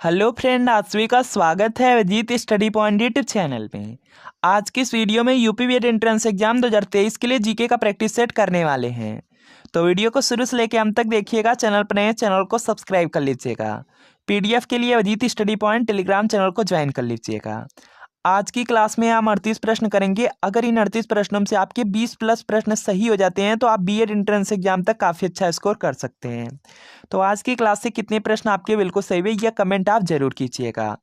Hello friend, आप सभी का स्वागत है Ajit study point YouTube channel में। आज की इस वीडियो में यूपी बीएड एंट्रेंस एग्जाम 2023 के लिए जीके का प्रैक्टिस सेट करने वाले हैं। तो वीडियो को शुरू से लेकर अंत तक देखिएगा। चैनल पर नए चैनल को सब्सक्राइब कर लीजिएगा। पीडीएफ के लिए Ajit study point Telegram channel को ज्वाइन कर लीजिएगा। आज की क्लास में हम 38 प्रश्न करेंगे। अगर इन 38 प्रश्नों से आपके 20 प्लस प्रश्न सही हो जाते हैं तो आप बीएड एंट्रेंस एग्जाम तक काफ़ी अच्छा स्कोर कर सकते हैं। तो आज की क्लास से कितने प्रश्न आपके बिल्कुल सही हुए यह कमेंट आप जरूर कीजिएगा।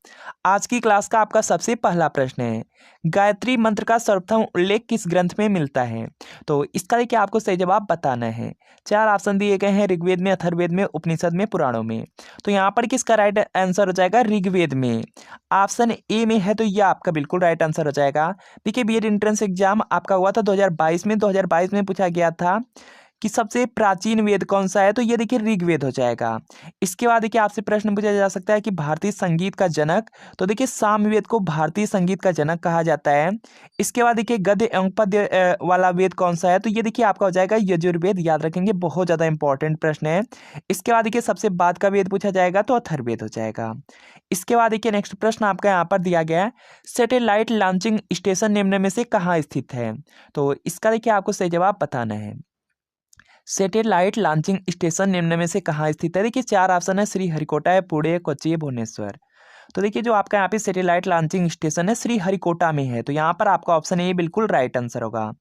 आज की क्लास का आपका सबसे पहला प्रश्न है, गायत्री मंत्र का सर्वप्रथम उल्लेख किस ग्रंथ में मिलता है? तो इसका देखिए आपको सही जवाब बताना है। 4 ऑप्शन दिए गए हैं, ऋग्वेद में, अथर्ववेद में, उपनिषद में, पुराणों में। तो यहाँ पर किसका राइट आंसर हो जाएगा? ऋग्वेद में। ऑप्शन ए में है तो यह आपका बिल्कुल राइट आंसर हो जाएगा। देखिए बीएड एंट्रेंस एग्जाम आपका हुआ था 2022 में। 2022 में पूछा गया था कि सबसे प्राचीन वेद कौन सा है, तो ये देखिए ऋग्वेद हो जाएगा। इसके बाद देखिए आपसे प्रश्न पूछा जा सकता है कि भारतीय संगीत का जनक, तो देखिए सामवेद को भारतीय संगीत का जनक कहा जाता है। इसके बाद देखिए गद्य एवं पद्य वाला वेद कौन सा है, तो ये देखिए आपका हो जाएगा यजुर्वेद। याद रखेंगे, बहुत ज़्यादा इंपॉर्टेंट प्रश्न है। इसके बाद देखिए सबसे बाद का वेद पूछा जाएगा तो अथर्ववेद हो जाएगा। इसके बाद देखिए नेक्स्ट प्रश्न आपका यहाँ पर दिया गया है, सैटेलाइट लॉन्चिंग स्टेशन निम्न में से कहाँ स्थित है? तो इसका देखिए आपको सही जवाब बताना है। सैटेलाइट लॉन्चिंग स्टेशन निम्न में से कहाँ स्थित है? देखिए 4 ऑप्शन है, श्रीहरिकोटा है, पुणे, कोच्चि, भुवनेश्वर। तो देखिए जो आपका यहाँ पे सैटेलाइट लॉन्चिंग स्टेशन है श्रीहरिकोटा में है, तो यहाँ पर आपका ऑप्शन ए बिल्कुल राइट आंसर होगा।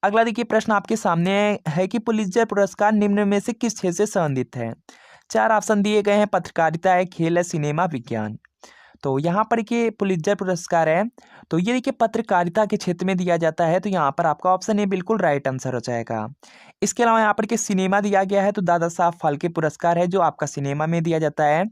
अगला देखिए प्रश्न आपके सामने है कि पुलित्जर पुरस्कार निम्न में से किस क्षेत्र से संबंधित है? 4 ऑप्शन दिए गए हैं, पत्रकारिता है, खेल है, सिनेमा, विज्ञान। तो यहाँ पर के पुलित्जर पुरस्कार है, तो ये देखिए पत्रकारिता के क्षेत्र में दिया जाता है, तो यहाँ पर आपका ऑप्शन ए बिल्कुल राइट आंसर हो जाएगा। इसके अलावा यहाँ पर के सिनेमा दिया गया है, तो दादा साहब फाल्के पुरस्कार है जो आपका सिनेमा में दिया जाता है।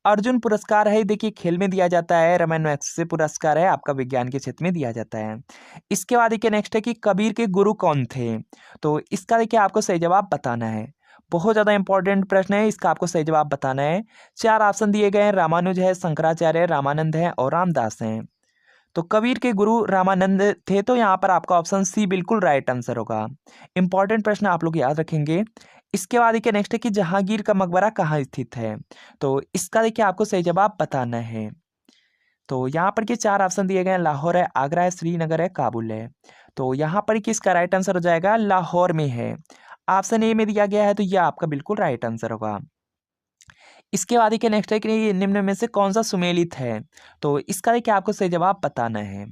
अर्जुन पुरस्कार है देखिए खेल में दिया जाता है। रमन मैग्सेसे पुरस्कार है आपका विज्ञान के क्षेत्र में दिया जाता है। इसके बाद देखिए नेक्स्ट है कि कबीर के गुरु कौन थे? तो इसका देखिए आपको सही जवाब बताना है। बहुत ज़्यादा इंपॉर्टेंट प्रश्न है, इसका आपको सही जवाब बताना है। 4 ऑप्शन दिए गए हैं, रामानुज है, शंकराचार्य है, रामानंद है और रामदास हैं। तो कबीर के गुरु रामानंद थे, तो यहाँ पर आपका ऑप्शन सी बिल्कुल राइट आंसर होगा। इंपॉर्टेंट प्रश्न आप लोग याद रखेंगे। इसके बाद देखिए नेक्स्ट है कि जहांगीर का मकबरा कहाँ स्थित है? तो इसका देखिए आपको सही जवाब बताना है। तो यहाँ पर के 4 ऑप्शन दिए गए हैं, लाहौर है, आगरा है, श्रीनगर है, काबुल है। तो यहाँ पर किसका राइट आंसर हो जाएगा? लाहौर में है। ऑप्शन ए में दिया गया है, तो यह आपका बिल्कुल राइट आंसर होगा। इसके बाद देखिए नेक्स्ट है कि ये निम्न में से कौन सा सुमेलित है? तो इसका देखिए आपको सही जवाब बताना है।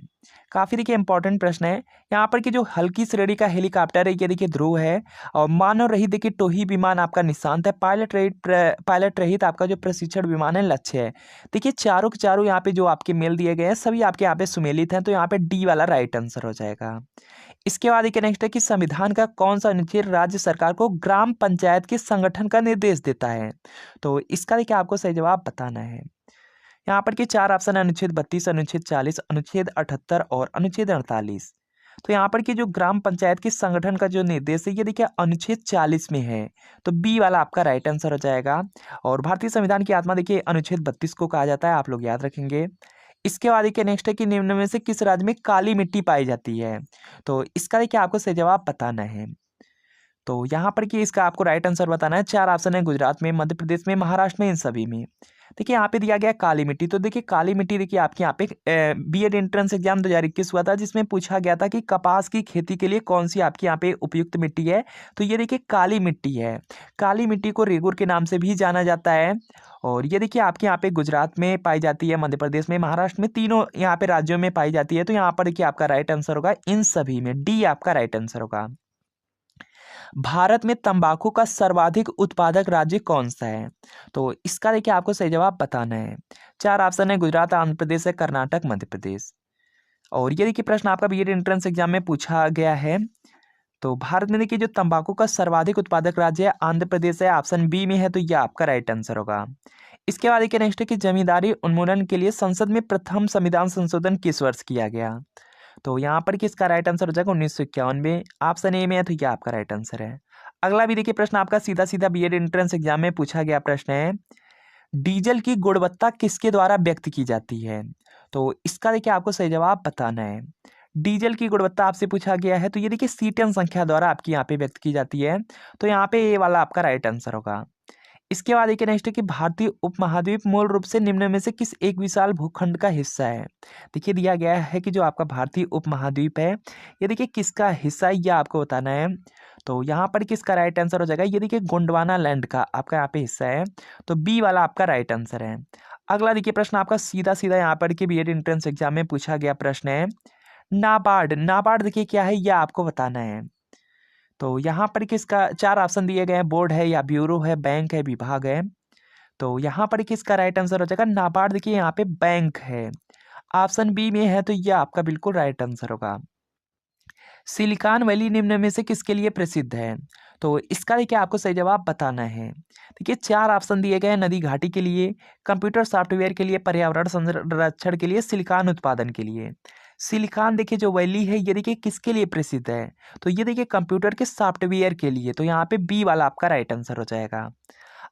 काफ़ी देखिए इंपॉर्टेंट प्रश्न है। यहाँ पर कि जो हल्की श्रेणी का हेलीकॉप्टर है ये देखिए ध्रुव है, और मानव रहित देखिए टोही विमान आपका निशांत है, पायलट रहित आपका जो प्रशिक्षण विमान है लक्ष्य है। देखिए चारों के चारों यहाँ पे जो आपके मेल दिए गए हैं सभी आपके यहाँ पे सुमेलित हैं, तो यहाँ पे डी वाला राइट आंसर हो जाएगा। इसके बाद देखिए नेक्स्ट है कि संविधान का कौन सा अनुच्छेद राज्य सरकार को ग्राम पंचायत के संगठन का निर्देश देता है? तो इसका देखिए आपको सही जवाब बताना है। यहाँ पर के 4 ऑप्शन है, अनुच्छेद 32, अनुच्छेद 40, अनुच्छेद 78 और अनुच्छेद 48। तो यहाँ पर की जो ग्राम पंचायत के संगठन का जो निर्देश है ये देखिए अनुच्छेद 40 में है, तो बी वाला आपका राइट आंसर हो जाएगा। और भारतीय संविधान की आत्मा देखिए अनुच्छेद 32 को कहा जाता है, आप लोग याद रखेंगे। इसके बाद देखिए नेक्स्ट है कि निम्न में से किस राज्य में काली मिट्टी पाई जाती है? तो इसका देखिए आपको सही जवाब बताना है। तो यहाँ पर कि इसका आपको राइट आंसर बताना है। 4 ऑप्शन है, गुजरात में, मध्य प्रदेश में, महाराष्ट्र में, इन सभी में। देखिए यहाँ पे दिया गया काली मिट्टी, तो देखिए काली मिट्टी देखिए आपके यहाँ पे बीएड एंट्रेंस एग्जाम 2021 हुआ था जिसमें पूछा गया था कि कपास की खेती के लिए कौन सी आपके यहाँ पे उपयुक्त मिट्टी है, तो ये देखिए काली मिट्टी है। काली मिट्टी को रेगुर के नाम से भी जाना जाता है, और ये देखिए आपके यहाँ पे गुजरात में पाई जाती है, मध्य प्रदेश में, महाराष्ट्र में, तीनों यहाँ पे राज्यों में पाई जाती है। तो यहाँ पर देखिए आपका राइट आंसर होगा इन सभी में, डी आपका राइट आंसर होगा। भारत में तंबाकू का सर्वाधिक उत्पादक राज्य कौन सा है? तो इसका देखिए आपको सही जवाब बताना है। 4 ऑप्शन है, गुजरात, आंध्र प्रदेश है, कर्नाटक, मध्य प्रदेश। और ये देखिए प्रश्न आपका बीएड एंट्रेंस एग्जाम में पूछा गया है। तो भारत में देखिए जो तंबाकू का सर्वाधिक उत्पादक राज्य है आंध्र प्रदेश है, ऑप्शन बी में है, तो यह आपका राइट आंसर होगा। इसके बाद देखिए नेक्स्ट है कि जमींदारी उन्मूलन के लिए संसद में प्रथम संविधान संशोधन किस वर्ष किया गया? तो यहाँ पर किसका राइट आंसर हो जाएगा? 1951 में, ऑप्शन ए में है, तो यह आपका राइट आंसर है। अगला भी देखिए प्रश्न आपका सीधा सीधा बीएड एंट्रेंस एग्जाम में पूछा गया प्रश्न है, डीजल की गुणवत्ता किसके द्वारा व्यक्त की जाती है? तो इसका देखिए आपको सही जवाब बताना है। डीजल की गुणवत्ता आपसे पूछा गया है, तो ये देखिए सीटन संख्या द्वारा आपकी यहाँ पे व्यक्त की जाती है, तो यहाँ पे ए वाला आपका राइट आंसर होगा। इसके बाद देखिए नेक्स्ट है कि भारतीय उपमहाद्वीप मूल रूप से निम्न में से किस एक विशाल भूखंड का हिस्सा है। देखिए दिया गया है कि जो आपका भारतीय उपमहाद्वीप है ये देखिए किसका हिस्सा है, यह आपको बताना है। तो यहाँ पर किसका राइट आंसर हो जाएगा, ये देखिए गोंडवाना लैंड का आपका यहाँ पे हिस्सा है। तो बी वाला आपका राइट आंसर है। अगला देखिए प्रश्न आपका सीधा सीधा यहाँ पर कि बीएड एंट्रेंस एग्जाम में पूछा गया प्रश्न है, नाबार्ड। नाबार्ड देखिए क्या है, यह आपको बताना है। तो यहाँ पर किसका, चार ऑप्शन दिए गए हैं, बोर्ड है या ब्यूरो है, बैंक है, विभाग है। तो यहाँ पर किसका राइट आंसर हो जाएगा, नाबार्ड देखिए यहाँ पे बैंक है। ऑप्शन बी में है तो यह आपका बिल्कुल राइट आंसर होगा। सिलिकॉन वैली निम्न में से किसके लिए प्रसिद्ध है। तो इसका देखिए आपको सही जवाब बताना है। देखिए चार ऑप्शन दिए गए हैं, नदी घाटी के लिए, कंप्यूटर सॉफ्टवेयर के लिए, पर्यावरण संरक्षण के लिए, सिलिकॉन उत्पादन के लिए। सिलिकॉन देखिए जो वैली है ये देखिए किसके लिए प्रसिद्ध है, तो ये देखिए कंप्यूटर के सॉफ्टवेयर के लिए। तो यहाँ पे बी वाला आपका राइट आंसर हो जाएगा।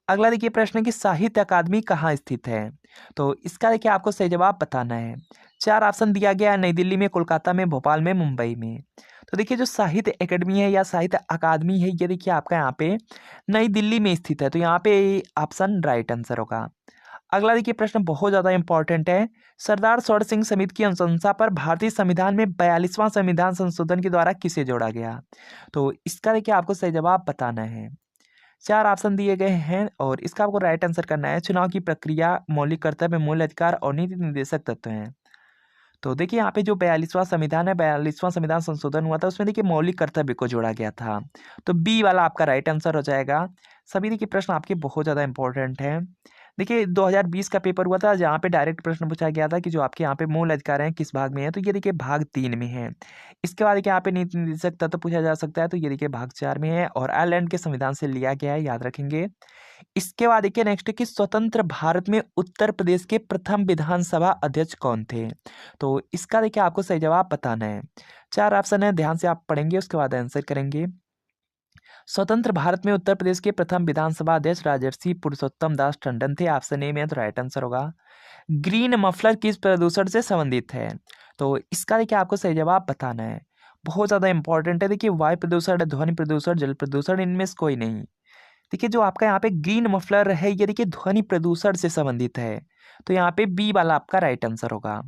अगला देखिए प्रश्न है कि साहित्य अकादमी कहाँ स्थित है। तो इसका देखिए आपको सही जवाब बताना है। चार ऑप्शन दिया गया है, नई दिल्ली में, कोलकाता में, भोपाल में, मुंबई में। तो देखिए जो साहित्य एकेडमी है या साहित्य अकादमी है ये देखिए आपका यहाँ पे नई दिल्ली में स्थित है। तो यहाँ पे ऑप्शन राइट आंसर होगा। अगला देखिए प्रश्न बहुत ज्यादा इंपॉर्टेंट है, सरदार स्वर्ण सिंह समिति की अनुशंसा पर भारतीय संविधान में 42वां संविधान संशोधन के द्वारा किसे जोड़ा गया। तो इसका देखिए आपको सही जवाब बताना है। चार ऑप्शन दिए गए हैं और इसका आपको राइट आंसर करना है। चुनाव की प्रक्रिया, मौलिक कर्तव्य, मूल अधिकार और नीति निर्देशक तत्व हैं। तो देखिए यहाँ पे जो 42वां संविधान है, 42वां संविधान संशोधन हुआ था, उसमें देखिए मौलिक कर्तव्य को जोड़ा गया था। तो बी वाला आपका राइट आंसर हो जाएगा। सभी देखिए प्रश्न आपके बहुत ज़्यादा इंपॉर्टेंट हैं। देखिए 2020 का पेपर हुआ था जहाँ पे डायरेक्ट प्रश्न पूछा गया था कि जो आपके यहाँ पे मूल अधिकार हैं किस भाग में है, तो ये देखिए भाग 3 में है। इसके बाद देखिए यहाँ पे नीति निर्देशक तत्व पूछा जा सकता है, तो ये देखिए भाग 4 में है और आयरलैंड के संविधान से लिया गया है, याद रखेंगे। इसके बाद देखिए नेक्स्ट है कि स्वतंत्र भारत में उत्तर प्रदेश के प्रथम विधानसभा अध्यक्ष कौन थे। तो इसका देखिए आपको सही जवाब बताना है। चार ऑप्शन है, ध्यान से आप पढ़ेंगे उसके बाद आंसर करेंगे। स्वतंत्र भारत में उत्तर प्रदेश के प्रथम विधानसभा अध्यक्ष राजर्षि पुरुषोत्तम दास टंडन थे। ऑप्शन ए में तो राइट आंसर होगा। ग्रीन मफलर किस प्रदूषण से संबंधित है। तो इसका देखिए आपको सही जवाब बताना है। बहुत ज्यादा इंपॉर्टेंट है। देखिए वायु प्रदूषण, ध्वनि प्रदूषण, जल प्रदूषण, इनमें से कोई नहीं। देखिए जो आपका यहाँ पे ग्रीन मफलर है ये देखिए ध्वनि प्रदूषण से संबंधित है। तो यहाँ पे बी वाला आपका राइट आंसर होगा।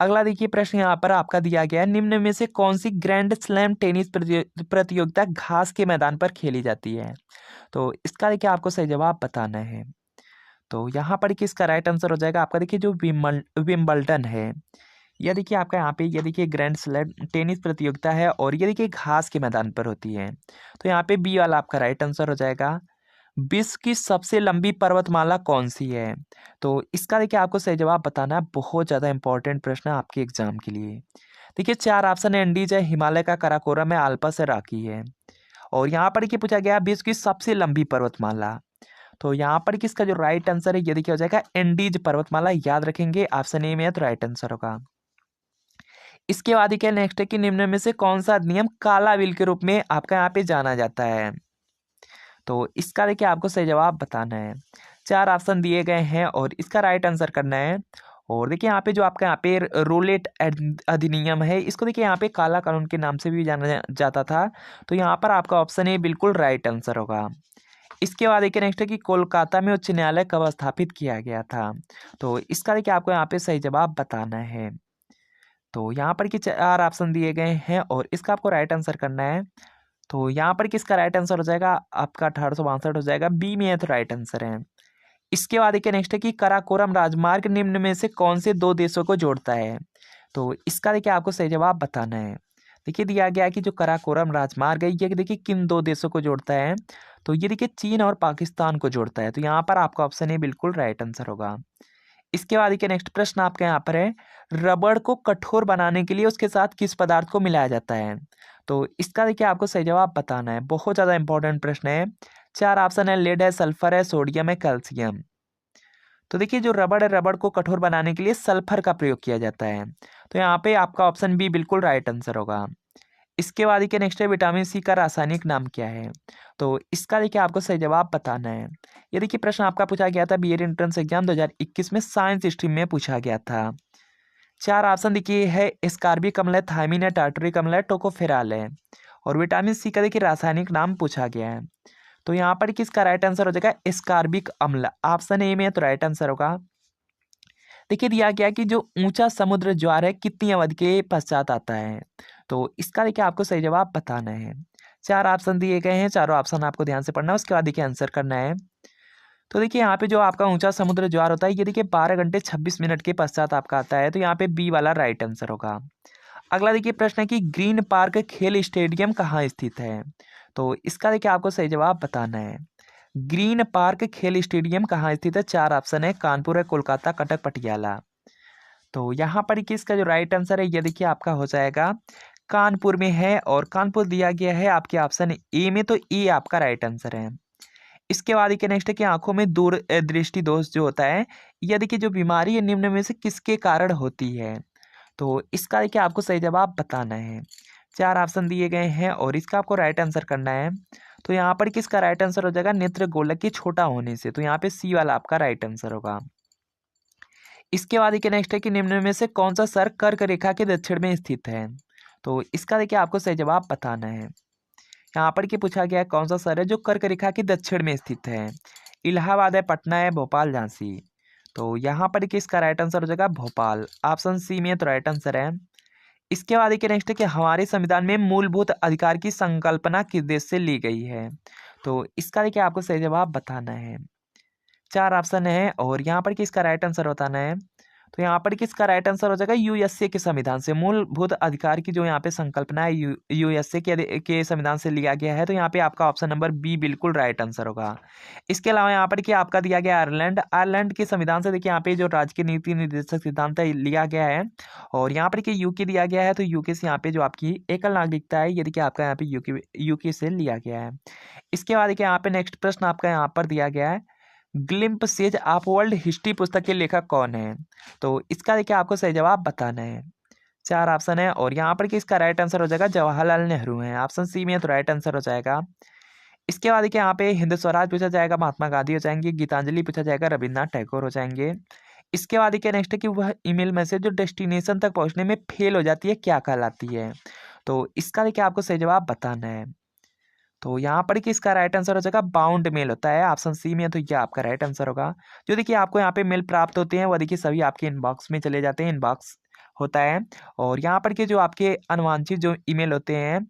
अगला देखिए प्रश्न यहाँ पर आपका दिया गया है, निम्न में से कौन सी ग्रैंड स्लैम टेनिस प्रतियोगिता घास के मैदान पर खेली जाती है। तो इसका देखिए आपको सही जवाब बताना है। तो यहाँ पर किसका राइट आंसर हो जाएगा आपका, देखिए जो विम्बल्डन है, यह देखिए आपका यहाँ पे ये देखिए ग्रैंड स्लैम टेनिस प्रतियोगिता है और ये देखिए घास के मैदान पर होती है। तो यहाँ पे बी वाला आपका राइट आंसर हो जाएगा। विश्व की सबसे लंबी पर्वतमाला कौन सी है। तो इसका देखिए आपको सही जवाब बताना है। बहुत ज़्यादा इंपॉर्टेंट प्रश्न है आपके एग्जाम के लिए। देखिए चार ऑप्शन है, एंडीज है, हिमालय का काराकोरम है, आल्पस है, राकी है। और यहाँ पर क्या पूछा गया, विश्व की सबसे लंबी पर्वतमाला। तो यहाँ पर किसका जो राइट आंसर है ये देखिए हो जाएगा एंडीज पर्वतमाला, याद रखेंगे। ऑप्शन ए में है तो राइट आंसर होगा। इसके बाद क्या नेक्स्ट है कि निम्न में से कौन सा अधिनियम काला बिल के रूप में आपका यहाँ पे जाना जाता है। तो इसका देखिए आपको सही जवाब बताना है। चार ऑप्शन दिए गए हैं और इसका राइट आंसर करना है। और देखिए यहाँ पे जो आपका यहाँ पे रोलेट अधिनियम है, इसको देखिए यहाँ पे काला कानून के नाम से भी जाना जाता था। तो यहाँ पर आपका ऑप्शन ए बिल्कुल राइट आंसर होगा। इसके बाद देखिए नेक्स्ट है कि कोलकाता में उच्च न्यायालय कब स्थापित किया गया था। तो इसका देखिए आपको यहाँ पे सही जवाब बताना है। तो यहाँ पर की चार ऑप्शन दिए गए हैं और इसका आपको राइट आंसर करना है। तो यहाँ पर किसका राइट आंसर हो जाएगा आपका 1862 हो जाएगा। बी में है तो राइट आंसर है। इसके बाद देखिए नेक्स्ट है कि कराकोरम राजमार्ग निम्न में से कौन से दो देशों को जोड़ता है। तो इसका देखिए आपको सही जवाब बताना है। देखिए दिया गया है कि जो कराकोरम राजमार्ग है ये देखिए किन दो देशों को जोड़ता है। तो ये देखिए चीन और पाकिस्तान को जोड़ता है। तो यहाँ पर आपका ऑप्शन ए बिल्कुल राइट आंसर होगा। इसके बाद देखिए नेक्स्ट प्रश्न आपके यहाँ पर है, रबड़ को कठोर बनाने के लिए उसके साथ किस पदार्थ को मिलाया जाता है। तो इसका देखिए आपको सही जवाब बताना है। बहुत ज़्यादा इंपॉर्टेंट प्रश्न है। चार ऑप्शन है, लेड है, सल्फर है, सोडियम है, कैल्शियम। तो देखिए जो रबड़ है, रबड़ को कठोर बनाने के लिए सल्फर का प्रयोग किया जाता है। तो यहाँ पे आपका ऑप्शन बी बिल्कुल राइट आंसर होगा। इसके बाद देखिए नेक्स्ट है, विटामिन सी का रासायनिक नाम क्या है। तो इसका देखिए आपको सही जवाब बताना है। ये देखिए प्रश्न आपका पूछा गया था बीएड एंट्रेंस एग्जाम 2021 में साइंस स्ट्रीम में पूछा गया था। चार ऑप्शन देखिए है, स्कारबिक अम्ल है, थायमिन है, टार्टरिक अम्ल है, टोकोफेराल है। और विटामिन सी का देखिए रासायनिक नाम पूछा गया है। तो यहाँ पर किसका राइट आंसर हो जाएगा एस्कॉर्बिक अम्ल, ऑप्शन ए में तो राइट आंसर होगा। देखिए दिया गया कि जो ऊंचा समुद्र ज्वार है कितनी अवधि के पश्चात आता है, तो इसका देखिए आपको सही जवाब बताना है। 4 ऑप्शन दिए गए हैं, चारों ऑप्शन आपको ध्यान से पढ़ना है, उसके बाद देखिए आंसर करना है। तो देखिए यहाँ पे जो आपका ऊंचा समुद्र ज्वार होता है ये देखिए 12 घंटे 26 मिनट के पश्चात आपका आता है, तो यहाँ पे बी वाला राइट आंसर होगा। अगला देखिए प्रश्न है कि ग्रीन पार्क खेल स्टेडियम कहाँ स्थित है, तो इसका देखिए आपको सही जवाब बताना है। ग्रीन पार्क खेल स्टेडियम कहाँ स्थित है, 4 ऑप्शन है, कानपुर है, कोलकाता, कटक, पटियाला। तो यहाँ पर किसका जो राइट आंसर है ये देखिए आपका हो जाएगा कानपुर में है, और कानपुर दिया गया है आपके ऑप्शन ए में, तो ए आपका राइट आंसर है। इसके बाद देखिए नेक्स्ट है कि आंखों में दूर दृष्टि दोष जो होता है यह देखिए जो बीमारी है निम्न में से किसके कारण होती है, तो इसका देखिए आपको सही जवाब बताना है। 4 ऑप्शन दिए गए हैं और इसका आपको राइट आंसर करना है। तो यहाँ पर किसका राइट आंसर हो जाएगा नेत्र गोलक के छोटा होने से, तो यहाँ पे सी वाला आपका राइट आंसर होगा। इसके बाद देखिए नेक्स्ट है कि निम्न में से कौन सा शहर कर्क रेखा के दक्षिण में स्थित है, तो इसका देखिए आपको सही जवाब बताना है। यहाँ पर क्या पूछा गया है कौन सा शहर है जो कर्क रेखा के दक्षिण में स्थित है, इलाहाबाद है, पटना है, भोपाल, झांसी। तो यहाँ पर किसका राइट आंसर हो जाएगा भोपाल, ऑप्शन सी में तो राइट आंसर है। इसके बाद देखिए नेक्स्ट है कि हमारे संविधान में मूलभूत अधिकार की संकल्पना किस देश से ली गई है, तो इसका देखिए आपको सही जवाब बताना है। 4 ऑप्शन है और यहाँ पर किसका राइट आंसर बताना है, तो यहाँ पर किसका राइट आंसर हो जाएगा यूएसए के संविधान से। मूलभूत अधिकार की जो यहाँ पे संकल्पना है यूएसए के संविधान से लिया गया है, तो यहाँ पे आपका ऑप्शन नंबर बी बिल्कुल राइट आंसर होगा। इसके अलावा यहाँ पर क्या आपका दिया गया आयरलैंड, आयरलैंड के संविधान से देखिए यहाँ पे जो राज्य के नीति निर्देशक सिद्धांत है लिया गया है, और यहाँ पर यूके दिया गया है, तो यूके से यहाँ पे जो आपकी एकल नागरिकता है ये देखिए आपका यहाँ पे यूके से लिया गया है। इसके बाद देखिए यहाँ पे नेक्स्ट प्रश्न आपका यहाँ पर दिया गया है ग्लिम्पसेज ऑफ वर्ल्ड हिस्ट्री पुस्तक के लेखक कौन है, तो इसका देखिए आपको सही जवाब बताना है। 4 ऑप्शन है और यहाँ पर कि इसका राइट आंसर हो जाएगा जवाहरलाल नेहरू है, ऑप्शन सी में तो राइट आंसर हो जाएगा। इसके बाद देखिए यहाँ पे हिंद स्वराज पूछा जाएगा, महात्मा गांधी हो जाएंगे, गीतांजलि पूछा जाएगा, रविन्द्रनाथ टैगोर हो जाएंगे। इसके बाद देखिए नेक्स्ट है कि वह ईमेल मैसेज जो डेस्टिनेशन तक पहुंचने में फेल हो जाती है क्या कहलाती है, तो इसका देखिए आपको सही जवाब बताना है। तो यहाँ पर कि इसका राइट आंसर हो जाएगा बाउंड मेल होता है, ऑप्शन सी में, तो ये आपका राइट आंसर होगा। जो देखिए आपको यहाँ पे मेल प्राप्त होते हैं वो देखिए सभी आपके इनबॉक्स में चले जाते हैं, इनबॉक्स होता है। और यहाँ पर के जो आपके अनवांछित जो ईमेल होते हैं,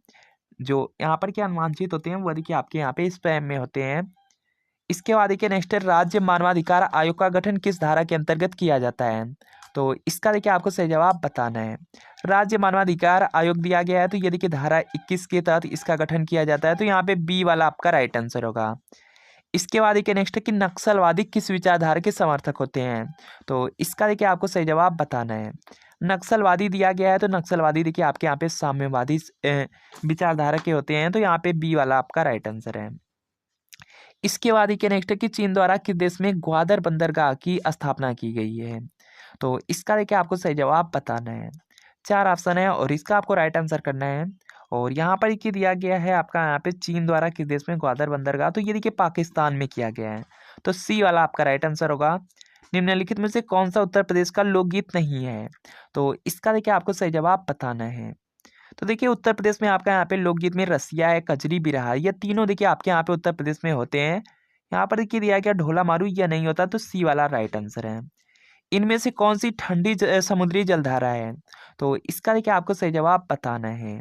जो यहाँ पर के अनवांछित होते हैं वो देखिए आपके यहाँ पे स्पैम में होते हैं। इसके बाद देखिए नेक्स्ट है राज्य मानवाधिकार आयोग का गठन किस धारा के अंतर्गत किया जाता है, तो इसका देखिए आपको सही जवाब बताना है। राज्य मानवाधिकार आयोग दिया गया है, तो ये देखिए धारा 21 के तहत इसका गठन किया जाता है, तो यहाँ पे बी वाला आपका राइट आंसर होगा। इसके बाद देखिए नेक्स्ट है कि नक्सलवादी किस विचारधारा के समर्थक होते हैं, तो इसका देखिए आपको सही जवाब बताना है। नक्सलवादी दिया गया है, तो नक्सलवादी देखिए आपके यहाँ पे साम्यवादी विचारधारा के होते हैं, तो यहाँ पे बी वाला आपका राइट आंसर है। इसके बाद देखिए नेक्स्ट है कि चीन द्वारा किस देश में ग्वादर बंदरगाह की स्थापना की गई है, तो इसका देखिए आपको सही जवाब बताना है। 4 ऑप्शन है और इसका आपको राइट आंसर करना है। और यहाँ पर क्या दिया गया है आपका यहाँ पे चीन द्वारा किस देश में ग्वादर बंदरगाह, तो ये देखिए पाकिस्तान में किया गया है, तो सी वाला आपका राइट आंसर होगा। निम्नलिखित में से कौन सा उत्तर प्रदेश का लोकगीत नहीं है, तो इसका देखिए आपको सही जवाब बताना है। तो देखिए उत्तर प्रदेश में आपका यहाँ पे लोकगीत में रसिया है, कजरी, बिरहा, ये तीनों देखिए आपके यहाँ पे उत्तर प्रदेश में होते हैं। यहाँ पर देखिए दिया गया ढोला मारू या नहीं होता, तो सी वाला राइट आंसर है। इनमें से कौन सी ठंडी समुद्री जलधारा है, तो इसका देखिए आपको सही जवाब बताना है।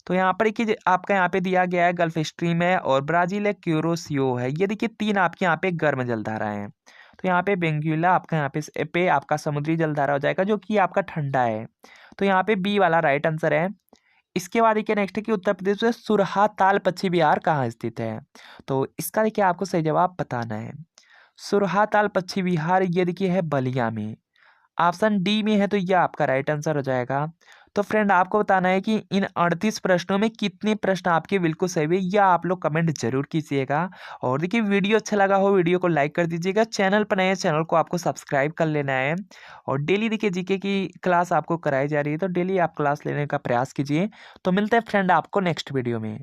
तो यहाँ पर देखिए आपका यहाँ पे दिया गया है गल्फ स्ट्रीम है, और ब्राजील है, क्यूरोसियो है, ये देखिए 3 आपके यहाँ पे गर्म जलधारा है। तो यहाँ पे बेंगुला आपका यहाँ पे आपका समुद्री जलधारा हो जाएगा जो कि आपका ठंडा है, तो यहाँ पे बी वाला राइट आंसर है। इसके बाद देखिए नेक्स्ट है कि उत्तर प्रदेश में सुरहा ताल पक्षी विहार कहाँ स्थित है, तो इसका देखिए आपको सही जवाब बताना है। सुरहा ताल पक्षी विहार ये देखिए है बलिया में, ऑप्शन डी में है, तो यह आपका राइट आंसर हो जाएगा। तो फ्रेंड आपको बताना है कि इन 38 प्रश्नों में कितने प्रश्न आपके बिल्कुल सही हुए, या आप लोग कमेंट जरूर कीजिएगा। और देखिए वीडियो अच्छा लगा हो वीडियो को लाइक कर दीजिएगा, चैनल पर नए चैनल को आपको सब्सक्राइब कर लेना है। और डेली देखिए जीके की क्लास आपको कराई जा रही है, तो डेली आप क्लास लेने का प्रयास कीजिए। तो मिलते हैं फ्रेंड आपको नेक्स्ट वीडियो में।